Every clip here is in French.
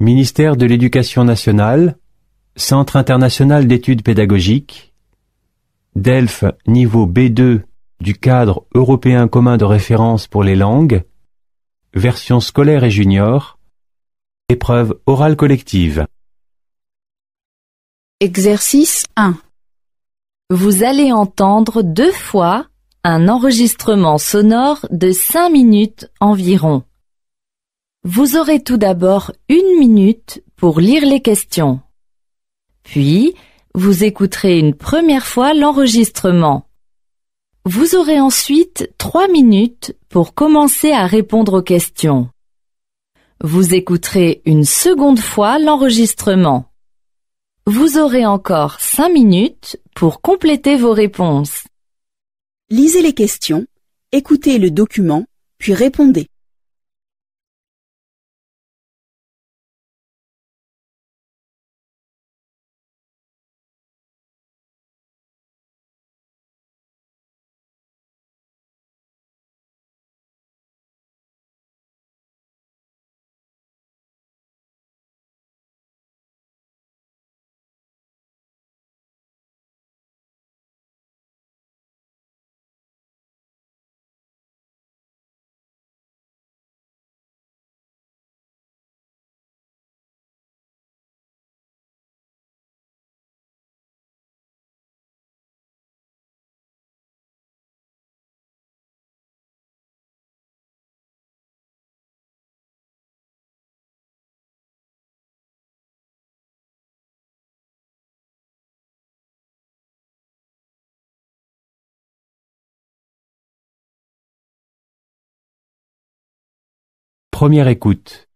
Ministère de l'Éducation nationale, Centre international d'études pédagogiques, DELF niveau B2 du cadre européen commun de référence pour les langues, version scolaire et junior, épreuve orale collective. Exercice 1. Vous allez entendre 2 fois un enregistrement sonore de 5 minutes environ. Vous aurez tout d'abord 1 minute pour lire les questions. Puis, vous écouterez une première fois l'enregistrement. Vous aurez ensuite 3 minutes pour commencer à répondre aux questions. Vous écouterez une seconde fois l'enregistrement. Vous aurez encore 5 minutes pour compléter vos réponses. Lisez les questions, écoutez le document, puis répondez. Première écoute.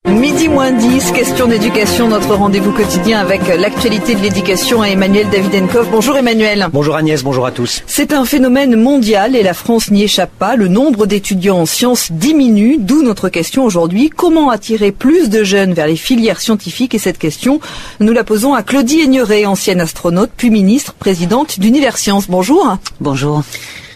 Midi moins 10, question d'éducation, notre rendez-vous quotidien avec l'actualité de l'éducation à Emmanuel Davidenkov. Bonjour Emmanuel. Bonjour Agnès, bonjour à tous. C'est un phénomène mondial et la France n'y échappe pas. Le nombre d'étudiants en sciences diminue, d'où notre question aujourd'hui. Comment attirer plus de jeunes vers les filières scientifiques? Et cette question, nous la posons à Claudie Aigneret, ancienne astronaute, puis ministre, présidente d'Univers Sciences. Bonjour. Bonjour.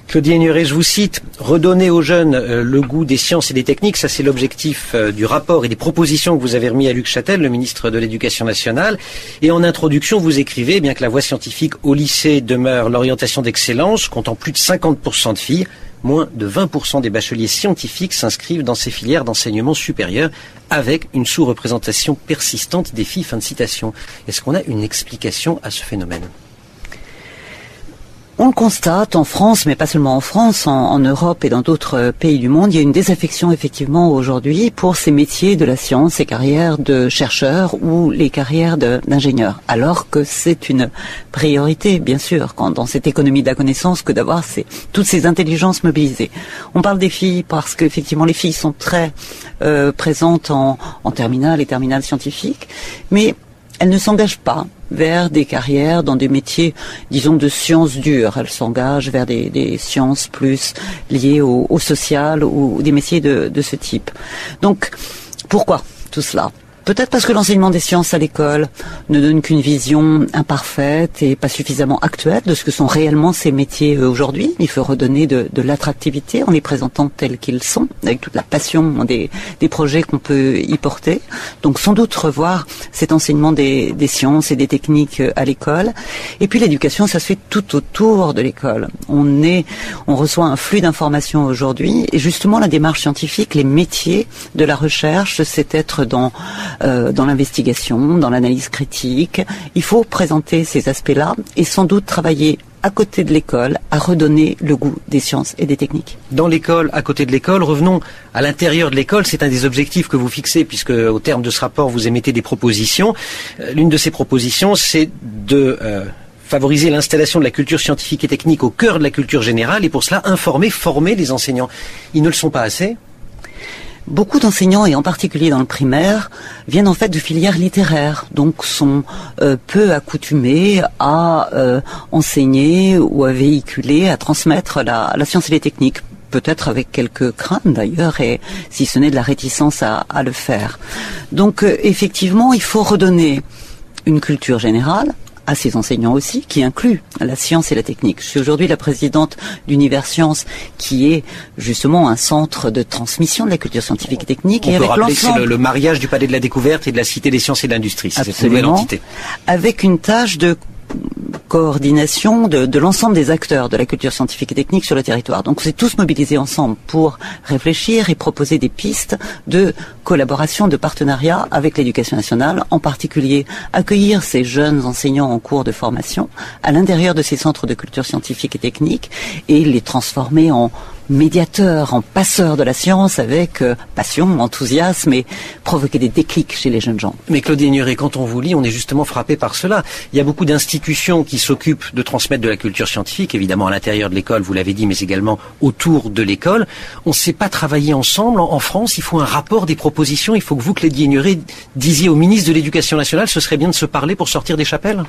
Claudie Aigneret, je vous cite, redonner aux jeunes le goût des sciences et des techniques, ça c'est l'objectif du rapport et des propositions que vous avez remis à Luc Châtel, le ministre de l'Éducation nationale. Et en introduction, vous écrivez, bien que la voie scientifique au lycée demeure l'orientation d'excellence, comptant plus de 50% de filles, moins de 20% des bacheliers scientifiques s'inscrivent dans ces filières d'enseignement supérieur avec une sous-représentation persistante des filles. Fin de citation. Est-ce qu'on a une explication à ce phénomène ? On le constate en France, mais pas seulement en France, en Europe et dans d'autres pays du monde, il y a une désaffection effectivement aujourd'hui pour ces métiers de la science, ces carrières de chercheurs ou les carrières d'ingénieurs. Alors que c'est une priorité, bien sûr, dans cette économie de la connaissance, que d'avoir toutes ces intelligences mobilisées. On parle des filles parce qu'effectivement les filles sont très présentes en terminale et terminale scientifique, mais elles ne s'engagent pas vers des carrières dans des métiers, disons, de sciences dures. Elles s'engagent vers des sciences plus liées au social ou des métiers de ce type. Donc, pourquoi tout cela ? Peut-être parce que l'enseignement des sciences à l'école ne donne qu'une vision imparfaite et pas suffisamment actuelle de ce que sont réellement ces métiers aujourd'hui. Il faut redonner de l'attractivité en les présentant tels qu'ils sont, avec toute la passion des projets qu'on peut y porter. Donc sans doute revoir cet enseignement des sciences et des techniques à l'école. Et puis l'éducation, ça se fait tout autour de l'école. On reçoit un flux d'informations aujourd'hui et justement la démarche scientifique, les métiers de la recherche, c'est être dans l'investigation, dans l'analyse critique. Il faut présenter ces aspects-là et sans doute travailler à côté de l'école à redonner le goût des sciences et des techniques. Dans l'école, à côté de l'école, revenons à l'intérieur de l'école. C'est un des objectifs que vous fixez puisque au terme de ce rapport, vous émettez des propositions. L'une de ces propositions, c'est de favoriser l'installation de la culture scientifique et technique au cœur de la culture générale et pour cela informer, former les enseignants. Ils ne le sont pas assez ? Beaucoup d'enseignants, et en particulier dans le primaire, viennent en fait de filières littéraires, donc sont peu accoutumés à enseigner ou à véhiculer, à transmettre la science et les techniques. Peut-être avec quelques craintes d'ailleurs, et si ce n'est de la réticence à le faire. Donc effectivement, il faut redonner une culture générale à ses enseignants aussi, qui inclut la science et la technique. Je suis aujourd'hui la présidente d'Univers Science, qui est justement un centre de transmission de la culture scientifique et technique. On et peut avec rappeler que c'est le mariage du Palais de la Découverte et de la Cité des Sciences et de l'Industrie. C'est cette nouvelle entité. Avec une tâche de coordination de l'ensemble des acteurs de la culture scientifique et technique sur le territoire. Donc, on s'est tous mobilisés ensemble pour réfléchir et proposer des pistes de collaboration, de partenariat avec l'éducation nationale, en particulier accueillir ces jeunes enseignants en cours de formation à l'intérieur de ces centres de culture scientifique et technique et les transformer en médiateurs, en passeurs de la science avec passion, enthousiasme et provoquer des déclics chez les jeunes gens. Mais Claude Ignoré, quand on vous lit, on est justement frappé par cela. Il y a beaucoup d'institutions qui s'occupent de transmettre de la culture scientifique, évidemment à l'intérieur de l'école, vous l'avez dit, mais également autour de l'école. On ne sait pas travailler ensemble. En France, il faut un rapport, des propositions. Il faut que vous, Claude Ignoré, disiez au ministre de l'Éducation nationale, ce serait bien de se parler pour sortir des chapelles.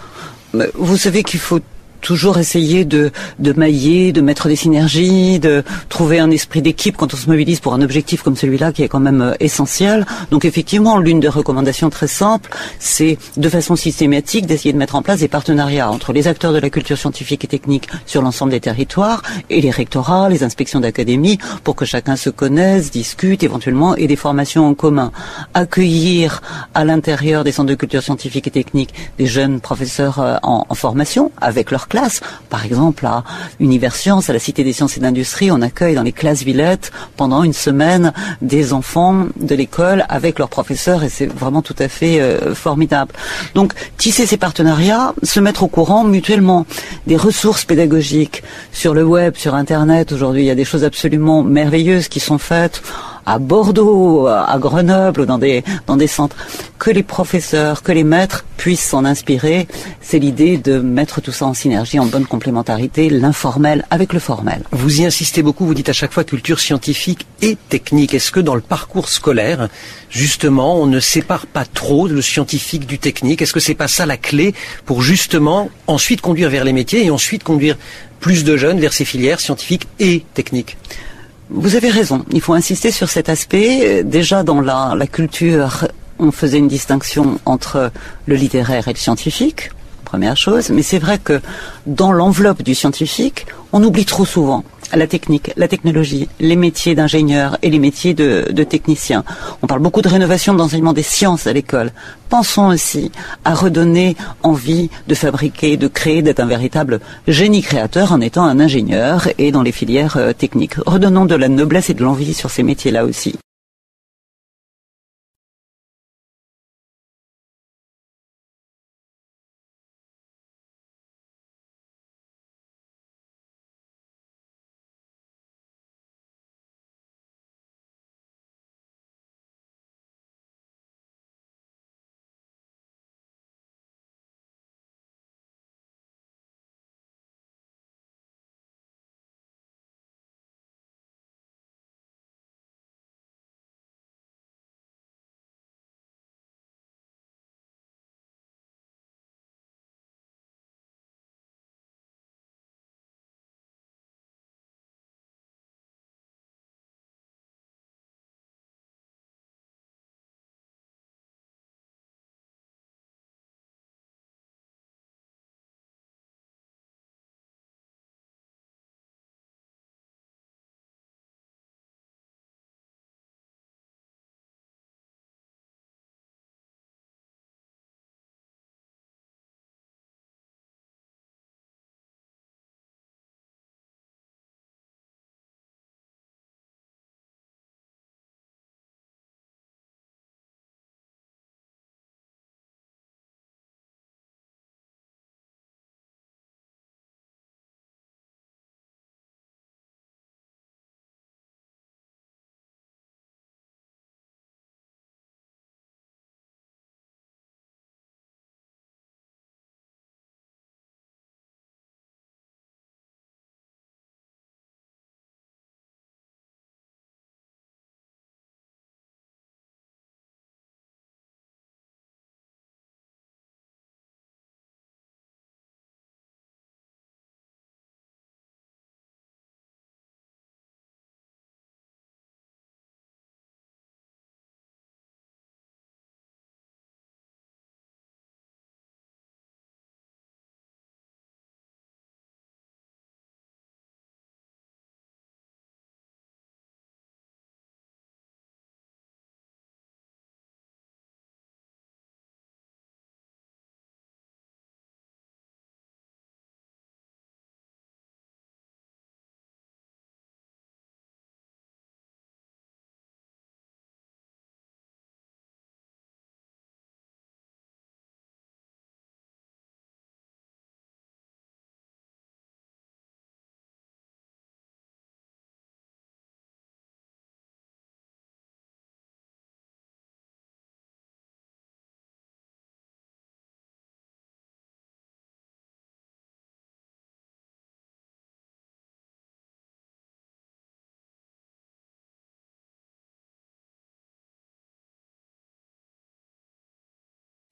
Vous savez qu'il faut toujours essayer de mailler, de mettre des synergies, de trouver un esprit d'équipe quand on se mobilise pour un objectif comme celui-là qui est quand même essentiel. Donc effectivement, l'une des recommandations très simples, c'est de façon systématique d'essayer de mettre en place des partenariats entre les acteurs de la culture scientifique et technique sur l'ensemble des territoires et les rectorats, les inspections d'académie pour que chacun se connaisse, discute éventuellement et des formations en commun. Accueillir à l'intérieur des centres de culture scientifique et technique des jeunes professeurs en formation avec leur classe. Par exemple, à Univers Science, à la Cité des Sciences et de l'Industrie, on accueille dans les classes Villette pendant une semaine des enfants de l'école avec leurs professeurs et c'est vraiment tout à fait formidable. Donc, tisser ces partenariats, se mettre au courant mutuellement des ressources pédagogiques sur le web, sur Internet. Aujourd'hui, il y a des choses absolument merveilleuses qui sont faites à Bordeaux, à Grenoble, ou dans des centres, que les professeurs, que les maîtres puissent s'en inspirer. C'est l'idée de mettre tout ça en synergie, en bonne complémentarité, l'informel avec le formel. Vous y insistez beaucoup, vous dites à chaque fois culture scientifique et technique. Est-ce que dans le parcours scolaire, justement, on ne sépare pas trop le scientifique du technique? Est-ce que c'est pas ça la clé pour justement ensuite conduire vers les métiers et ensuite conduire plus de jeunes vers ces filières scientifiques et techniques? Vous avez raison, il faut insister sur cet aspect. Déjà dans la culture, on faisait une distinction entre le littéraire et le scientifique, première chose, mais c'est vrai que dans l'enveloppe du scientifique, on oublie trop souvent la technique, la technologie, les métiers d'ingénieur et les métiers de technicien. On parle beaucoup de rénovation de l'enseignement des sciences à l'école. Pensons aussi à redonner envie de fabriquer, de créer, d'être un véritable génie créateur en étant un ingénieur et dans les filières techniques. Redonnons de la noblesse et de l'envie sur ces métiers-là aussi.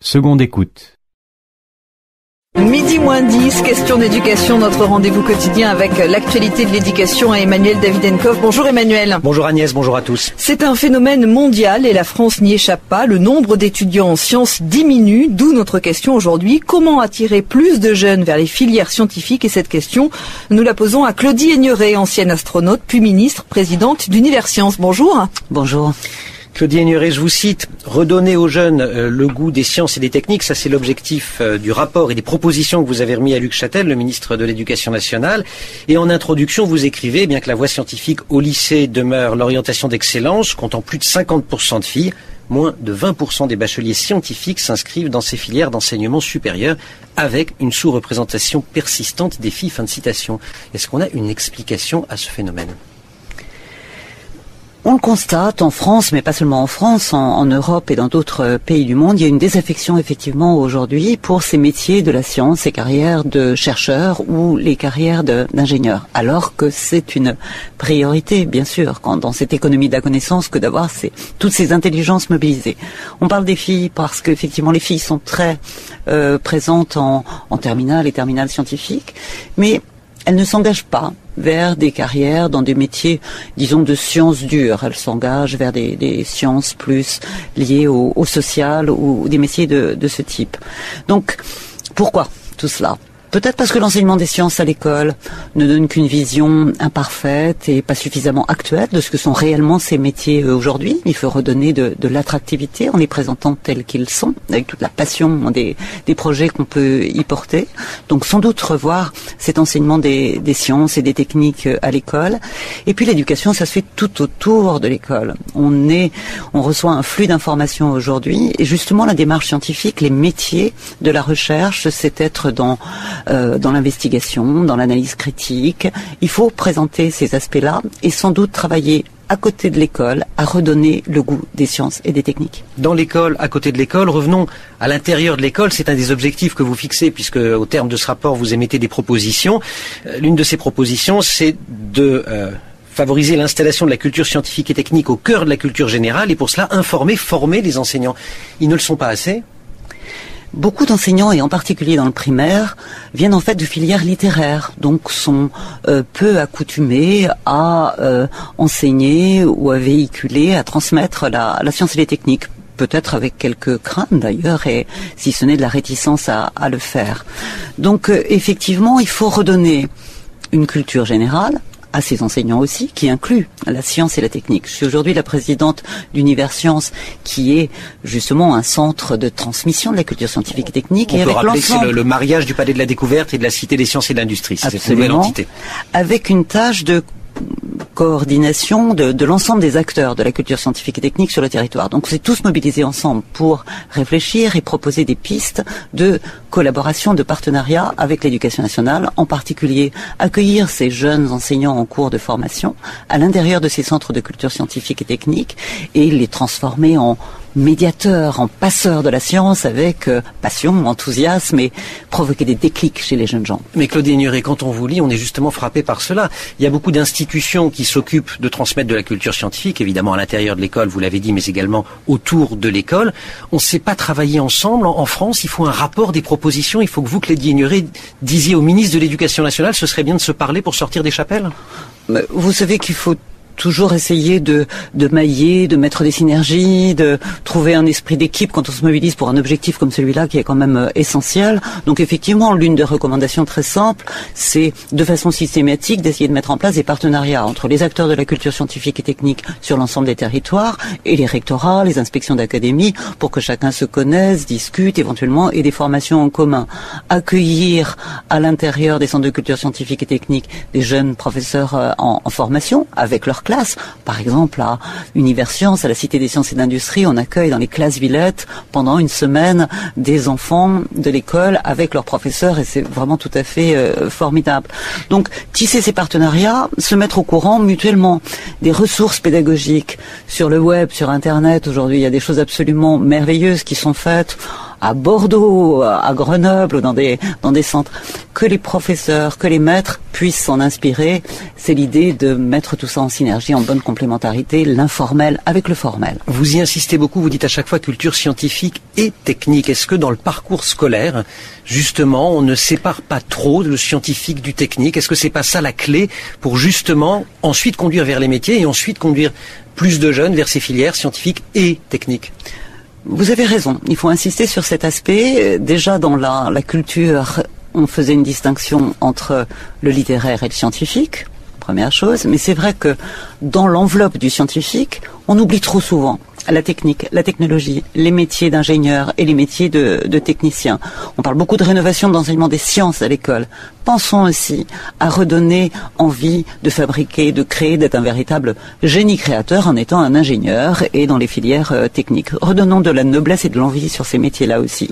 Seconde écoute. Midi moins 10, question d'éducation, notre rendez-vous quotidien avec l'actualité de l'éducation à Emmanuel Davidenkov. Bonjour Emmanuel. Bonjour Agnès, bonjour à tous. C'est un phénomène mondial et la France n'y échappe pas. Le nombre d'étudiants en sciences diminue, d'où notre question aujourd'hui. Comment attirer plus de jeunes vers les filières scientifiques? Et cette question, nous la posons à Claudie Aigneret, ancienne astronaute, puis ministre, présidente d'Univers Sciences. Bonjour. Bonjour. Claudie Aigneret, je vous cite, redonner aux jeunes le goût des sciences et des techniques, ça c'est l'objectif du rapport et des propositions que vous avez remis à Luc Châtel, le ministre de l'Éducation nationale. Et en introduction, vous écrivez, bien que la voie scientifique au lycée demeure l'orientation d'excellence, comptant plus de 50% de filles, moins de 20% des bacheliers scientifiques s'inscrivent dans ces filières d'enseignement supérieur avec une sous-représentation persistante des filles. Fin de citation. Est-ce qu'on a une explication à ce phénomène ? On le constate en France, mais pas seulement en France, en Europe et dans d'autres pays du monde, il y a une désaffection effectivement aujourd'hui pour ces métiers de la science, ces carrières de chercheurs ou les carrières d'ingénieurs. Alors que c'est une priorité, bien sûr, dans cette économie de la connaissance, que d'avoir toutes ces intelligences mobilisées. On parle des filles parce qu'effectivement les filles sont très présentes en terminale et terminale scientifique, mais elles ne s'engagent pas vers des carrières dans des métiers, disons, de sciences dures. Elles s'engagent vers des sciences plus liées au social ou des métiers de ce type. Donc, pourquoi tout cela ? Peut-être parce que l'enseignement des sciences à l'école ne donne qu'une vision imparfaite et pas suffisamment actuelle de ce que sont réellement ces métiers aujourd'hui. Il faut redonner de l'attractivité en les présentant tels qu'ils sont, avec toute la passion des projets qu'on peut y porter. Donc sans doute revoir cet enseignement des sciences et des techniques à l'école. Et puis l'éducation, ça se fait tout autour de l'école. On reçoit un flux d'informations aujourd'hui et justement la démarche scientifique, les métiers de la recherche, c'est être dans l'investigation, dans l'analyse critique. Il faut présenter ces aspects-là et sans doute travailler à côté de l'école à redonner le goût des sciences et des techniques. Dans l'école, à côté de l'école, revenons à l'intérieur de l'école. C'est un des objectifs que vous fixez puisque au terme de ce rapport, vous émettez des propositions. L'une de ces propositions, c'est de favoriser l'installation de la culture scientifique et technique au cœur de la culture générale et pour cela informer, former les enseignants. Ils ne le sont pas assez ? Beaucoup d'enseignants, et en particulier dans le primaire, viennent en fait de filières littéraires, donc sont peu accoutumés à enseigner ou à véhiculer, à transmettre la science et les techniques. Peut-être avec quelques craintes d'ailleurs, et si ce n'est de la réticence à le faire. Donc effectivement, il faut redonner une culture générale à ces enseignants aussi, qui inclut la science et la technique. Je suis aujourd'hui la présidente d'Univers Sciences, qui est justement un centre de transmission de la culture scientifique et technique. On peut rappeler que c'est le mariage du Palais de la Découverte et de la Cité des Sciences et de l'Industrie. C'est cette nouvelle entité. Avec une tâche de coordination de l'ensemble des acteurs de la culture scientifique et technique sur le territoire. Donc on s'est tous mobilisés ensemble pour réfléchir et proposer des pistes de collaboration, de partenariat avec l'éducation nationale, en particulier accueillir ces jeunes enseignants en cours de formation à l'intérieur de ces centres de culture scientifique et technique et les transformer en médiateurs, en passeurs de la science avec passion, enthousiasme et provoquer des déclics chez les jeunes gens. Mais Claudie Aigneret, quand on vous lit, on est justement frappé par cela. Il y a beaucoup d'institutions qui s'occupent de transmettre de la culture scientifique, évidemment à l'intérieur de l'école, vous l'avez dit, mais également autour de l'école. On ne sait pas travailler ensemble. En France, il faut un rapport, des propositions. Il faut que vous, Claudie Aigneret, disiez au ministre de l'Éducation nationale, ce serait bien de se parler pour sortir des chapelles. Vous savez qu'il faut toujours essayer de mailler, de mettre des synergies, de trouver un esprit d'équipe quand on se mobilise pour un objectif comme celui-là qui est quand même essentiel. Donc effectivement, l'une des recommandations très simples, c'est de façon systématique d'essayer de mettre en place des partenariats entre les acteurs de la culture scientifique et technique sur l'ensemble des territoires et les rectorats, les inspections d'académie pour que chacun se connaisse, discute éventuellement et des formations en commun. Accueillir à l'intérieur des centres de culture scientifique et technique des jeunes professeurs en formation avec leurs classes. Par exemple, à Univers Sciences, à la Cité des Sciences et de l'Industrie, on accueille dans les classes Villette pendant une semaine des enfants de l'école avec leurs professeurs et c'est vraiment tout à fait formidable. Donc, tisser ces partenariats, se mettre au courant mutuellement des ressources pédagogiques sur le web, sur Internet. Aujourd'hui, il y a des choses absolument merveilleuses qui sont faites à Bordeaux, à Grenoble, dans des centres, que les professeurs, que les maîtres puissent s'en inspirer. C'est l'idée de mettre tout ça en synergie, en bonne complémentarité, l'informel avec le formel. Vous y insistez beaucoup, vous dites à chaque fois culture scientifique et technique. Est-ce que dans le parcours scolaire, justement, on ne sépare pas trop le scientifique du technique? Est-ce que c'est pas ça la clé pour justement ensuite conduire vers les métiers et ensuite conduire plus de jeunes vers ces filières scientifiques et techniques? Vous avez raison, il faut insister sur cet aspect. Déjà dans la culture, on faisait une distinction entre le littéraire et le scientifique, première chose, mais c'est vrai que dans l'enveloppe du scientifique, on oublie trop souvent la technique, la technologie, les métiers d'ingénieurs et les métiers de techniciens. On parle beaucoup de rénovation de l'enseignement des sciences à l'école. Pensons aussi à redonner envie de fabriquer, de créer, d'être un véritable génie créateur en étant un ingénieur et dans les filières techniques. Redonnons de la noblesse et de l'envie sur ces métiers-là aussi.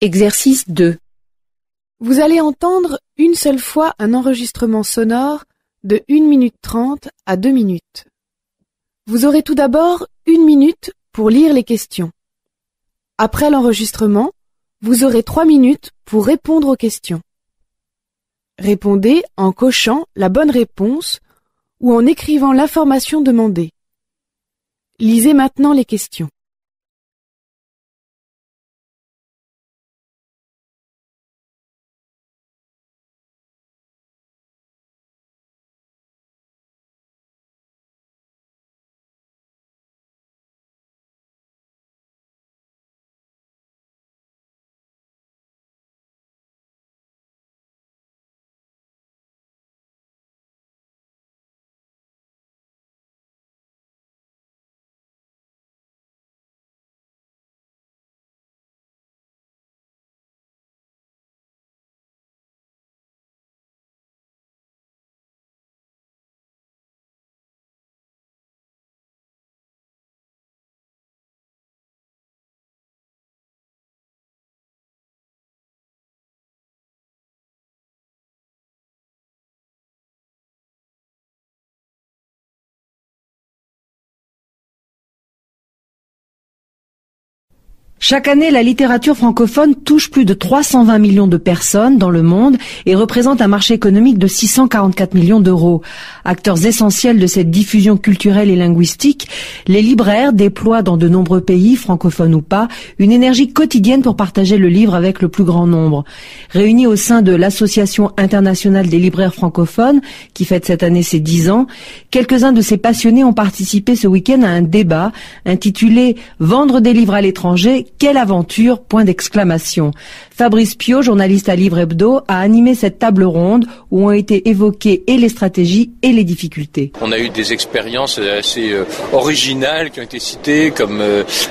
Exercice 2. Vous allez entendre une seule fois un enregistrement sonore de 1 minute 30 à 2 minutes. Vous aurez tout d'abord 1 minute pour lire les questions. Après l'enregistrement, vous aurez 3 minutes pour répondre aux questions. Répondez en cochant la bonne réponse ou en écrivant l'information demandée. Lisez maintenant les questions. Chaque année, la littérature francophone touche plus de 320 millions de personnes dans le monde et représente un marché économique de 644 millions d'euros. Acteurs essentiels de cette diffusion culturelle et linguistique, les libraires déploient dans de nombreux pays, francophones ou pas, une énergie quotidienne pour partager le livre avec le plus grand nombre. Réunis au sein de l'Association internationale des libraires francophones, qui fête cette année ses 10 ans, quelques-uns de ces passionnés ont participé ce week-end à un débat intitulé « Vendre des livres à l'étranger, quelle aventure !» Fabrice Piot, journaliste à Livre Hebdo, a animé cette table ronde où ont été évoquées et les stratégies et les difficultés. On a eu des expériences assez originales qui ont été citées, comme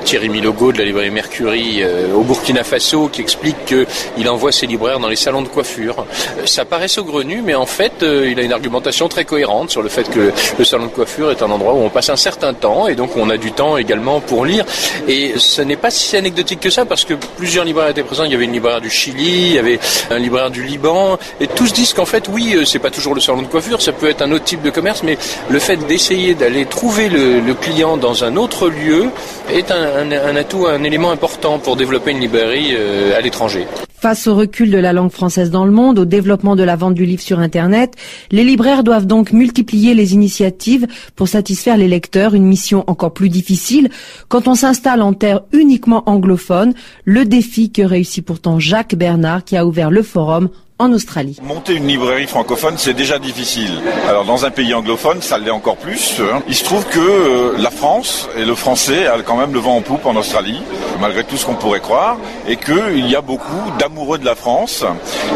Thierry Milogo de la librairie Mercury au Burkina Faso, qui explique qu'il envoie ses libraires dans les salons de coiffure. Ça paraît saugrenu, mais en fait, il a une argumentation très cohérente sur le fait que le salon de coiffure est un endroit où on passe un certain temps, et donc on a du temps également pour lire. Et ce n'est pas si anecdotique que ça, parce que plusieurs libraires étaient présents. Il y avait une libraire du Chili, il y avait un libraire du Liban, et tous disent qu'en fait, oui, c'est pas toujours le salon de coiffure, ça peut être un autre type de commerce, mais le fait d'essayer d'aller trouver le client dans un autre lieu est un atout, un élément important pour développer une librairie à l'étranger. Face au recul de la langue française dans le monde, au développement de la vente du livre sur Internet, les libraires doivent donc multiplier les initiatives pour satisfaire les lecteurs, une mission encore plus difficile quand on s'installe en terre uniquement anglophone, le défi que réussit pourtant Jacques Bernard qui a ouvert le forum en Australie. Monter une librairie francophone, c'est déjà difficile. Alors dans un pays anglophone, ça l'est encore plus. Il se trouve que la France et le français a quand même le vent en poupe en Australie, malgré tout ce qu'on pourrait croire, et qu'il y a beaucoup d'amoureux de la France.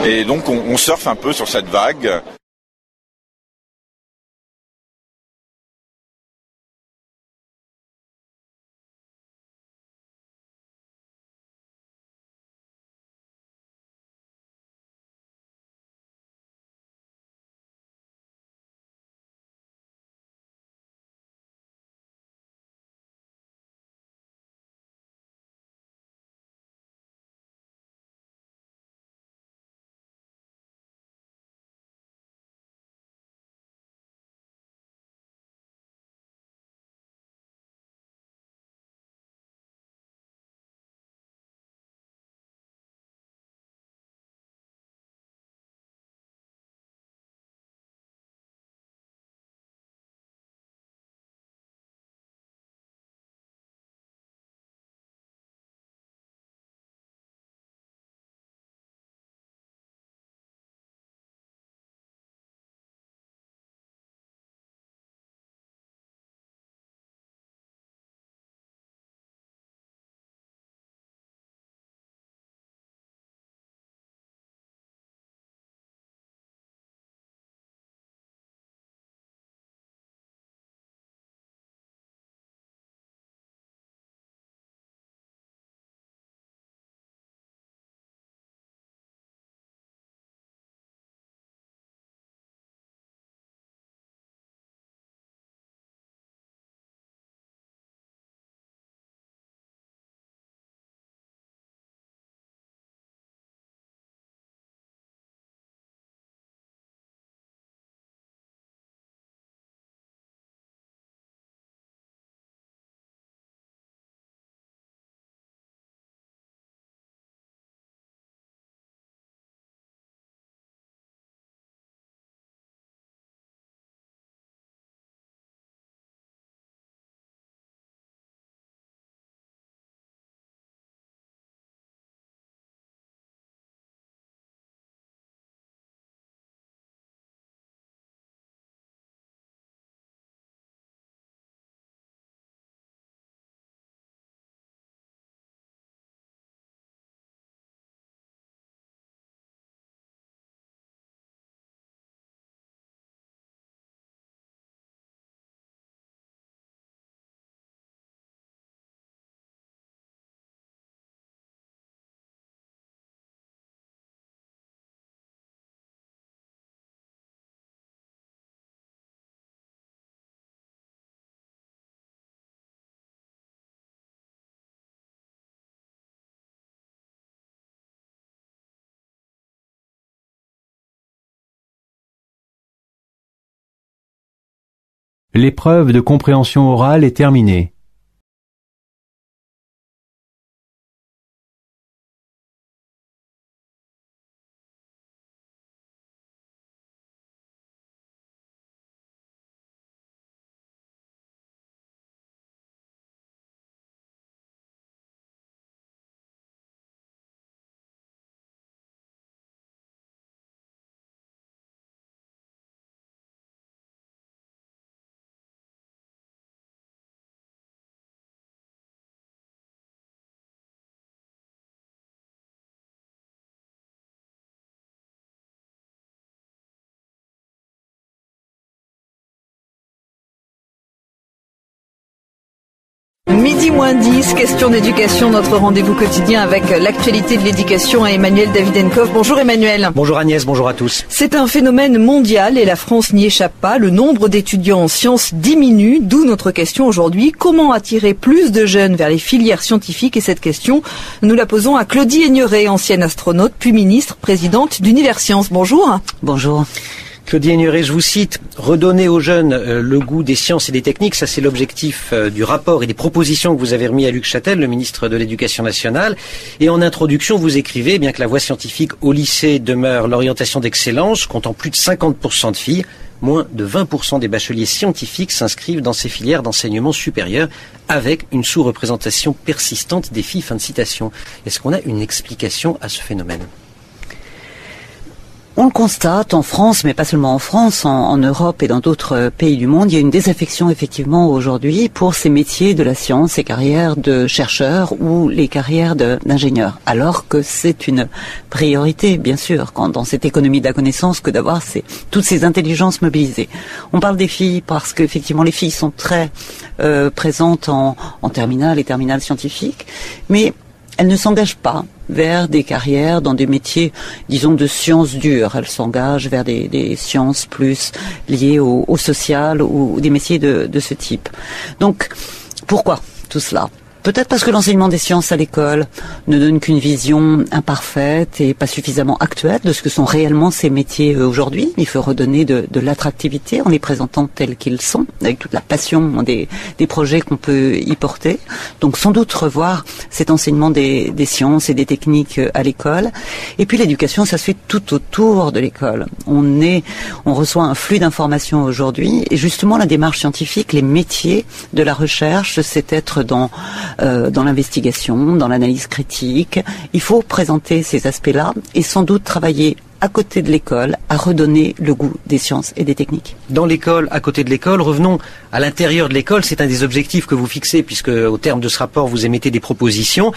Et donc on surfe un peu sur cette vague. L'épreuve de compréhension orale est terminée. Midi moins 10, question d'éducation, notre rendez-vous quotidien avec l'actualité de l'éducation à Emmanuel Davidenkov. Bonjour Emmanuel. Bonjour Agnès, bonjour à tous. C'est un phénomène mondial et la France n'y échappe pas. Le nombre d'étudiants en sciences diminue, d'où notre question aujourd'hui. Comment attirer plus de jeunes vers les filières scientifiques? Et cette question, nous la posons à Claudie Aigneret, ancienne astronaute, puis ministre, présidente d'Universcience. Bonjour. Bonjour. Claudie Aigneret, je vous cite, redonner aux jeunes le goût des sciences et des techniques, ça c'est l'objectif du rapport et des propositions que vous avez remis à Luc Châtel, le ministre de l'Éducation nationale. Et en introduction, vous écrivez, bien que la voie scientifique au lycée demeure l'orientation d'excellence, comptant plus de 50% de filles, moins de 20% des bacheliers scientifiques s'inscrivent dans ces filières d'enseignement supérieur avec une sous-représentation persistante des filles. Fin de citation. Est-ce qu'on a une explication à ce phénomène ? On le constate en France, mais pas seulement en France, en Europe et dans d'autres pays du monde. Il y a une désaffection effectivement aujourd'hui pour ces métiers de la science, ces carrières de chercheurs ou les carrières d'ingénieurs. Alors que c'est une priorité, bien sûr, dans cette économie de la connaissance, que d'avoir toutes ces intelligences mobilisées. On parle des filles parce qu'effectivement les filles sont très présentes en terminale et terminale scientifique, mais elles ne s'engagent pas vers des carrières dans des métiers, disons, de sciences dures. Elles s'engagent vers des sciences plus liées au social ou des métiers de ce type. Donc, pourquoi tout cela ? Peut-être parce que l'enseignement des sciences à l'école ne donne qu'une vision imparfaite et pas suffisamment actuelle de ce que sont réellement ces métiers aujourd'hui. Il faut redonner de l'attractivité en les présentant tels qu'ils sont, avec toute la passion des projets qu'on peut y porter. Donc sans doute revoir cet enseignement des sciences et des techniques à l'école. Et puis l'éducation, ça se fait tout autour de l'école. On reçoit un flux d'informations aujourd'hui et justement la démarche scientifique, les métiers de la recherche, c'est être dans l'investigation, dans l'analyse critique. Il faut présenter ces aspects-là et sans doute travailler à côté de l'école à redonner le goût des sciences et des techniques. Dans l'école, à côté de l'école, revenons à l'intérieur de l'école. C'est un des objectifs que vous fixez puisque au terme de ce rapport, vous émettez des propositions.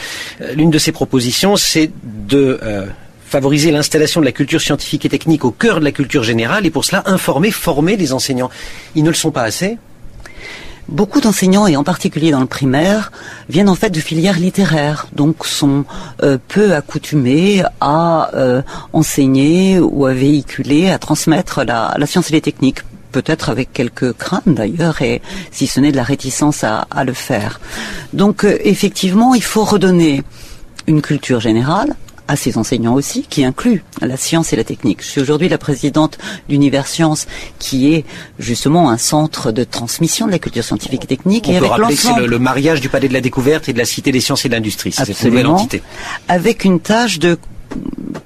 L'une de ces propositions, c'est de favoriser l'installation de la culture scientifique et technique au cœur de la culture générale et pour cela informer, former les enseignants. Ils ne le sont pas assez ? Beaucoup d'enseignants, et en particulier dans le primaire, viennent en fait de filières littéraires, donc sont peu accoutumés à enseigner ou à véhiculer, à transmettre la science et les techniques. Peut-être avec quelques craintes d'ailleurs, et si ce n'est de la réticence à le faire. Donc effectivement, il faut redonner une culture générale à ces enseignants aussi, qui inclut la science et la technique. Je suis aujourd'hui la présidente d'Universcience, qui est justement un centre de transmission de la culture scientifique et technique. On peut rappeler que c'est le mariage du Palais de la Découverte et de la Cité des Sciences et de l'Industrie. C'est cette nouvelle entité. Avec une tâche de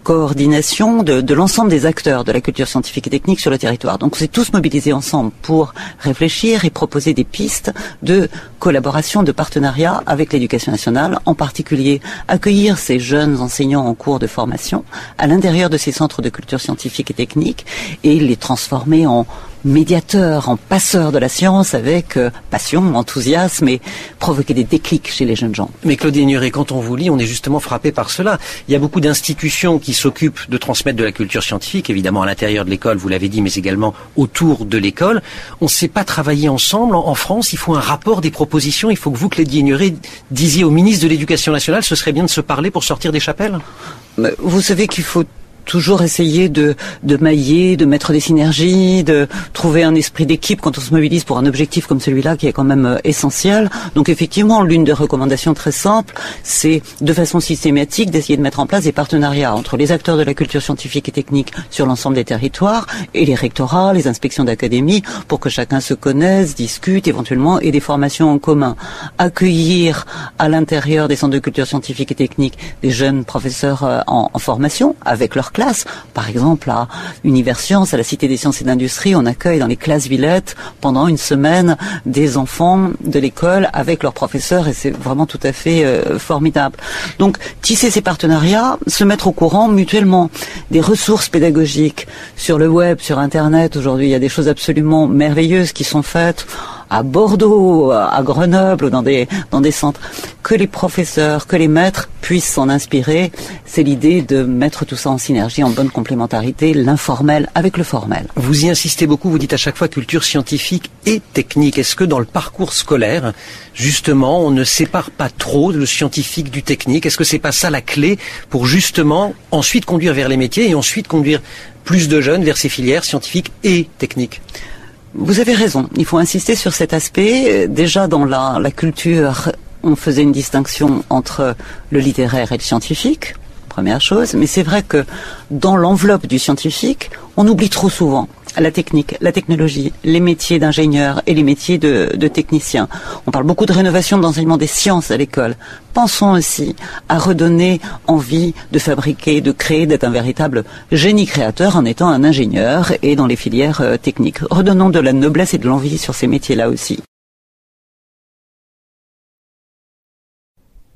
coordination de l'ensemble des acteurs de la culture scientifique et technique sur le territoire. Donc on s'est tous mobilisés ensemble pour réfléchir et proposer des pistes de collaboration, de partenariat avec l'éducation nationale, en particulier accueillir ces jeunes enseignants en cours de formation à l'intérieur de ces centres de culture scientifique et technique et les transformer en médiateur, en passeur de la science avec passion, enthousiasme et provoquer des déclics chez les jeunes gens. Mais Claudie Aigneret, quand on vous lit, on est justement frappé par cela. Il y a beaucoup d'institutions qui s'occupent de transmettre de la culture scientifique, évidemment à l'intérieur de l'école, vous l'avez dit, mais également autour de l'école. On ne sait pas travailler ensemble. En France, il faut un rapport, des propositions. Il faut que vous, Claudie Aigneret, disiez au ministre de l'Éducation nationale, ce serait bien de se parler pour sortir des chapelles. Vous savez qu'il faut toujours essayer de mailler, de mettre des synergies, de trouver un esprit d'équipe quand on se mobilise pour un objectif comme celui-là qui est quand même essentiel. Donc effectivement, l'une des recommandations très simples, c'est de façon systématique d'essayer de mettre en place des partenariats entre les acteurs de la culture scientifique et technique sur l'ensemble des territoires et les rectorats, les inspections d'académie pour que chacun se connaisse, discute éventuellement et des formations en commun. Accueillir à l'intérieur des centres de culture scientifique et technique des jeunes professeurs en formation avec leur classe. Par exemple, à Universcience, à la Cité des Sciences et d'Industrie, on accueille dans les classes Villette pendant une semaine des enfants de l'école avec leurs professeurs et c'est vraiment tout à fait formidable. Donc, tisser ces partenariats, se mettre au courant mutuellement des ressources pédagogiques sur le web, sur Internet. Aujourd'hui, il y a des choses absolument merveilleuses qui sont faites à Bordeaux, à Grenoble, dans des centres, que les professeurs, que les maîtres puissent s'en inspirer. C'est l'idée de mettre tout ça en synergie, en bonne complémentarité, l'informel avec le formel. Vous y insistez beaucoup, vous dites à chaque fois culture scientifique et technique. Est-ce que dans le parcours scolaire, justement, on ne sépare pas trop le scientifique du technique? Est-ce que c'est pas ça la clé pour justement ensuite conduire vers les métiers et ensuite conduire plus de jeunes vers ces filières scientifiques et techniques? Vous avez raison, il faut insister sur cet aspect. Déjà dans la culture, on faisait une distinction entre le littéraire et le scientifique, première chose, mais c'est vrai que dans l'enveloppe du scientifique, on oublie trop souvent la technique, la technologie, les métiers d'ingénieurs et les métiers de techniciens. On parle beaucoup de rénovation de l'enseignement des sciences à l'école. Pensons aussi à redonner envie de fabriquer, de créer, d'être un véritable génie créateur en étant un ingénieur et dans les filières techniques. Redonnons de la noblesse et de l'envie sur ces métiers-là aussi.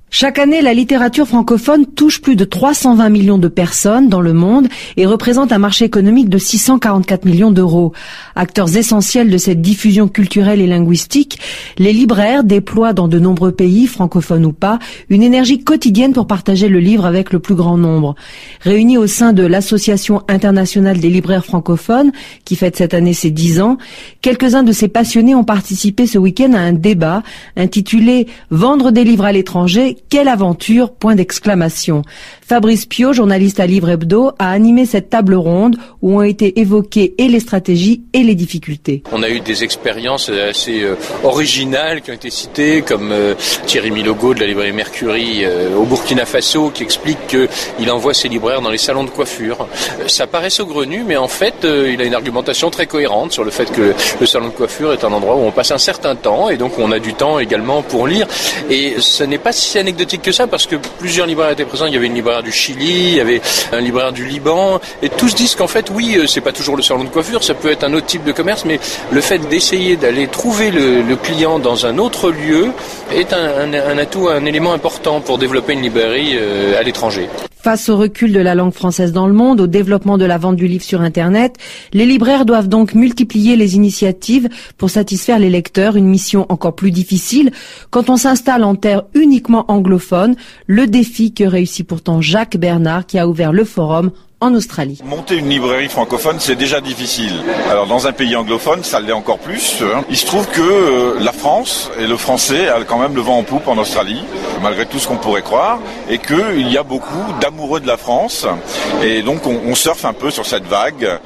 Chaque année, la littérature francophone touche plus de 320 millions de personnes dans le monde et représente un marché économique de 644 millions d'euros. Acteurs essentiels de cette diffusion culturelle et linguistique, les libraires déploient dans de nombreux pays, francophones ou pas, une énergie quotidienne pour partager le livre avec le plus grand nombre. Réunis au sein de l'Association internationale des libraires francophones, qui fête cette année ses 10 ans, quelques-uns de ces passionnés ont participé ce week-end à un débat intitulé « Vendre des livres à l'étranger, quelle aventure !» Fabrice Piot, journaliste à Livre Hebdo, a animé cette table ronde où ont été évoquées et les stratégies et les difficultés. On a eu des expériences assez originales qui ont été citées, comme Thierry Milogo de la librairie Mercury au Burkina Faso, qui explique qu'il envoie ses libraires dans les salons de coiffure. Ça paraît saugrenu, mais en fait, il a une argumentation très cohérente sur le fait que le salon de coiffure est un endroit où on passe un certain temps, et donc on a du temps également pour lire. Et ce n'est pas si anecdotique que ça, parce que plusieurs libraires étaient présents. Il y avait une libraire du Chili, il y avait un libraire du Liban, et tous disent qu'en fait, oui, c'est pas toujours le salon de coiffure, ça peut être un autre type de commerce, mais le fait d'essayer d'aller trouver le client dans un autre lieu est un atout, un élément important pour développer une librairie à l'étranger. Face au recul de la langue française dans le monde, au développement de la vente du livre sur Internet, les libraires doivent donc multiplier les initiatives pour satisfaire les lecteurs, une mission encore plus difficile quand on s'installe en terre uniquement anglophone, le défi que réussit pourtant Jacques Bernard qui a ouvert le forum en Australie. Monter une librairie francophone, c'est déjà difficile. Alors dans un pays anglophone, ça l'est encore plus. Il se trouve que la France et le français a quand même le vent en poupe en Australie, malgré tout ce qu'on pourrait croire, et qu'il y a beaucoup d'amoureux de la France. Et donc on surfe un peu sur cette vague.